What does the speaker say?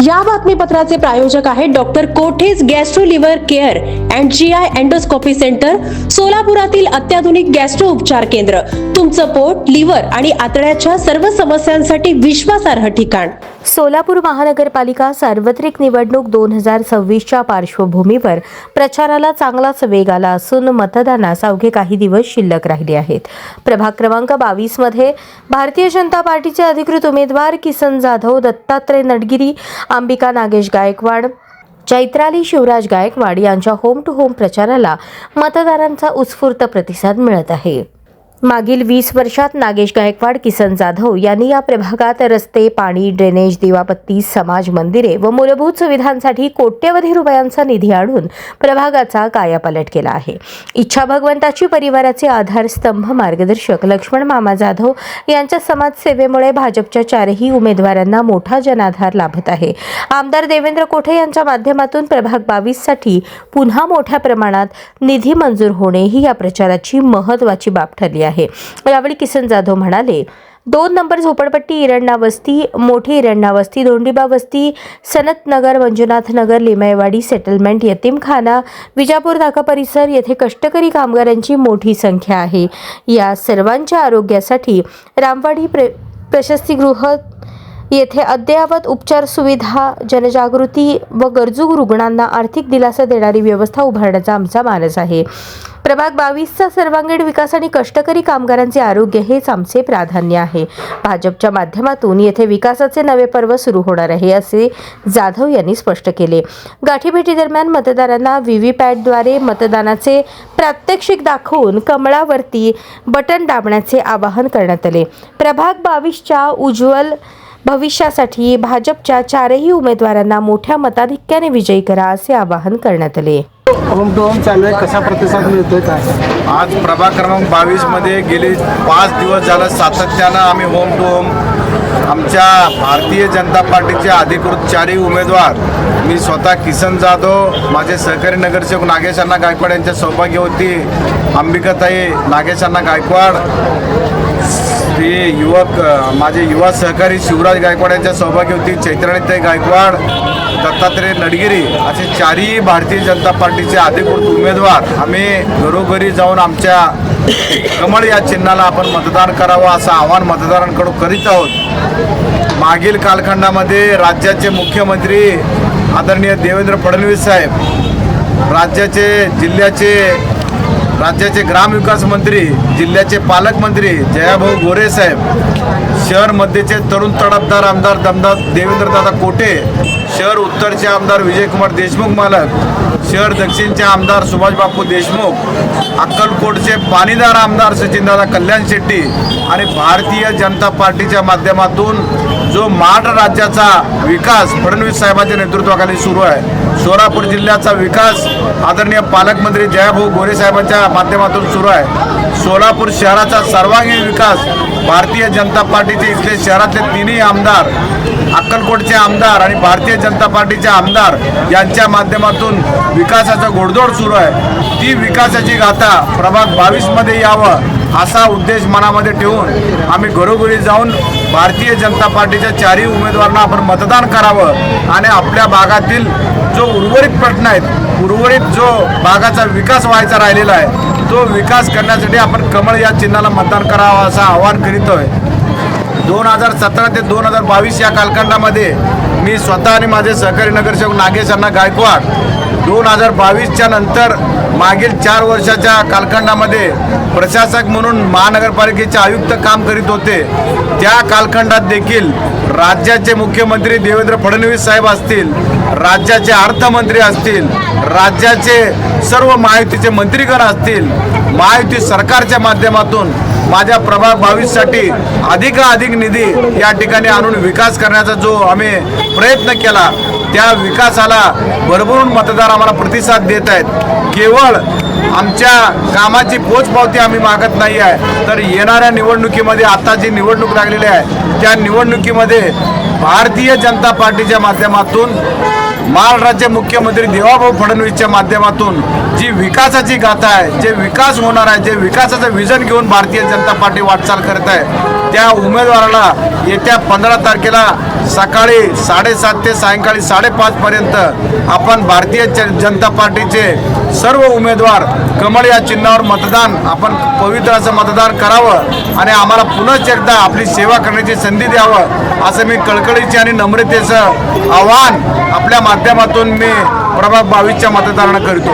या बातमीपत्राचे प्रायोजक आहेत doctor Kothej gastro liver care and GI endoscopy centre, सोलापुरातील अत्याधुनिक गॅस्ट्रो उपचार केंद्र. तुमचं पोट, लिव्हर आणि आतड्याच्या सर्व समस्यांसाठी विश्वासार्ह ठिकाण. सोलापूर महानगरपालिका सार्वत्रिक निवडणूक 2026च्या पार्श्वभूमीवर प्रचाराला चांगलाच वेग आला असून मतदानास अवघे काही दिवस शिल्लक राहिले आहेत. प्रभाग क्रमांक 22 मध्ये भारतीय जनता पार्टीचे अधिकृत उमेदवार किसन जाधव, दत्तात्रय नडगिरी, अंबिका नागेश गायकवाड, चैत्राली शिवराज गायकवाड यांच्या होम टू होम प्रचाराला मतदारांचा उत्स्फूर्त प्रतिसाद मिळत आहे. मागील 20 वर्षात नागेश गायकवाड, किसन जाधव यांनी या प्रभागात रस्ते, पाणी, ड्रेनेज, दिवाबत्ती, समाज मंदिरे व मूलभूत सुविधांसाठी कोट्यवधी रुपयांचा निधी आणून प्रभागाचा कायापालट केला आहे. इच्छा भगवंताची परिवाराचे आधारस्तंभ मार्गदर्शक लक्ष्मण मामा जाधव यांच्या समाजसेवेमुळे भाजपच्या 4ही उमेदवारांना मोठा जनाधार लाभत आहे. आमदार देवेंद्र कोठे यांच्या माध्यमातून प्रभाग 22 साठी पुन्हा मोठ्या प्रमाणात निधी मंजूर होणे ही या प्रचाराची महत्त्वाची बाब ठरली आहे. यावेळी किसन जाधव म्हणाले, 2 नंबर झोपडपट्टी, इरण्णा वस्ती, मोठी इरण्णा वस्ती, दोंडीबा वस्ती, सनत नगर, मंजुनाथ नगर, लिमयवाडी सेटलमेंट, यतीमखाना, विजापूर नाका परिसर येथे कष्टकरी कामगारांची मोठी संख्या आहे. या सर्वांच्या आरोग्यासाठी रामवाडी प्रशस्तीगृह येथे अद्ययावत उपचार सुविधा, जनजागृती व गरजू रुग्णांना आर्थिक दिलासा देणारी व्यवस्था उभारण्याचा आमचा मानस आहे. प्रभाग 22चा सर्वांगीण विकास आणि कष्टकरी कामगारांचे आरोग्य हेच आमचे प्राधान्य आहे. भाजपच्या माध्यमातून येथे विकासाचे नवे पर्व सुरू होणार आहे, असे जाधव यांनी स्पष्ट केले. गाठीभेटी दरम्यान मतदारांना व्हीव्हीपॅटद्वारे मतदानाचे प्रात्यक्षिक दाखवून कमळावरती बटन दाबण्याचे आवाहन करण्यात आले. प्रभाग 22च्या उज्ज्वल भविष्यासाठी भाजपच्या 4ही उमेदवारांना मोठ्या मताधिक्याने विजयी करा, असे आवाहन करण्यात आले. होम टू होम चालू आहे, कसा प्रतिसाद मिळतोय काय? आज प्रभाग क्रमांक 22 मध्ये गेले 5 दिवस झालं सातत्यानं आम्ही होम टू होम आमच्या भारतीय जनता पार्टीचे अधिकृत 4ही उमेदवार, मी स्वतः किसन जाधव, माझे सहकारी नगरसेवक नागेश अण्णा गायकवाड यांच्या सौभाग्यवती अंबिकाताई नागेश अण्णा गायकवाड, ते युवक माझे युवा सहकारी शिवराज गायकवाड यांच्या सौभाग्यवती चैत्रालीताई गायकवाड, दत्तात्रय नडगिरी असे 4ही भारतीय जनता पार्टीचे अधिकृत उमेदवार आम्ही घरोघरी जाऊन आमच्या कमळ या चिन्हाला आपण मतदान करावं असं आवाहन मतदारांकडून करीत आहोत. मागील कालखंडामध्ये राज्याचे मुख्यमंत्री आदरणीय देवेंद्र फडणवीस साहेब, राज्याचे ग्रामविकास मंत्री, जिल्ह्याचे पालकमंत्री जयाभाऊ गोरे साहेब, शहर मध्यचे तरुण तडफदार आमदार दमदार देवेंद्रदादा कोठे, शहर उत्तरचे आमदार विजयकुमार देशमुख मालक, शहर दक्षिणचे आमदार सुभाषबापू देशमुख, अक्कलकोटचे पाणीदार आमदार सचिनदादा कल्याण शेट्टी आणि भारतीय जनता पार्टीच्या माध्यमातून जो महाराष्ट्र राज्याचा विकास फडणवीस साहेबांच्या नेतृत्वाखाली सुरू आहे, सोलापूर जिल्ह्याचा विकास आदरणीय पालकमंत्री जयाभाऊ गोरे साहेबांच्या माध्यमातून सुरू आहे, सोलापूर शहराचा सर्वांगीण विकास भारतीय जनता पार्टीचे इथले शहरातले 3ही आमदार, अक्कलकोटचे आमदार आणि भारतीय जनता पार्टीचे आमदार यांच्या माध्यमातून विकासाचा घोडदौड सुरू आहे. ती विकासाची गाथा प्रभाग 22 मध्ये यावं असा उद्देश मनामध्ये ठेवून आम्ही घरोघरी जाऊन भारतीय जनता पार्टीच्या 4ही उमेदवारांना आपण मतदान करावं आणि आपल्या भागातील जो उर्वरित प्रश्न आहेत, उर्वरित जो भागाचा विकास व्हायचा राहिलेला आहे, तो विकास करण्यासाठी आपण कमळ या चिन्हाला मतदान करावं असं आवाहन करीतोय. 2017 ते 2022 या कालखंडामध्ये मी स्वतः आणि माझे सहकारी नगरसेवक नागेश अण्णा गायकवाड 2022च्या नंतर मागील 4 वर्षाच्या कालखंडामध्ये प्रशासक म्हणून महानगरपालिकेचे आयुक्त काम करीत होते. त्या कालखंडात देखील राज्याचे मुख्यमंत्री देवेंद्र फडणवीस साहेब असतील, राज्याचे अर्थमंत्री असतील, राज्याचे सर्व महायुतीचे मंत्रीगण असतील, महायुती सरकारच्या माध्यमातून माझ्या प्रभाग 22 साठी अधिकाधिक निधी या ठिकाणी आणून विकास करण्याचा जो आम्ही प्रयत्न केला, त्या विकासाला भरभरून मतदार आम्हाला प्रतिसाद देत आहेत. केवळ आमच्या कामाची पोचपावती आम्ही मागत नाही आहे, तर येणाऱ्या निवडणुकीमध्ये आता जी निवडणूक लागलेली आहे त्या निवडणुकीमध्ये भारतीय जनता पार्टीच्या माध्यमातून महाराष्ट्राचे मुख्यमंत्री देवाभाऊ फडणवीसच्या माध्यमातून जी विकासाची गाथा आहे, जे विकास होणार आहे, जे विकासाचं विजन घेऊन भारतीय जनता पार्टी वाटचाल करत आहे, त्या उमेदवाराला येत्या 15 तारखेला सकाळी 7:30 ते सायंकाळी 5:30 पर्यंत आपण भारतीय जनता पार्टीचे सर्व उमेदवार कमळ या चिन्हावर मतदान, आपण पवित्र असं मतदान करावं आणि आम्हाला पुन्हा एकदा आपली सेवा करण्याची संधी द्यावं असं मी कळकळीचे आणि नम्रतेचं आवाहन आपल्या माध्यमातून मी प्रभाग 22च्या मतदारांना करतो.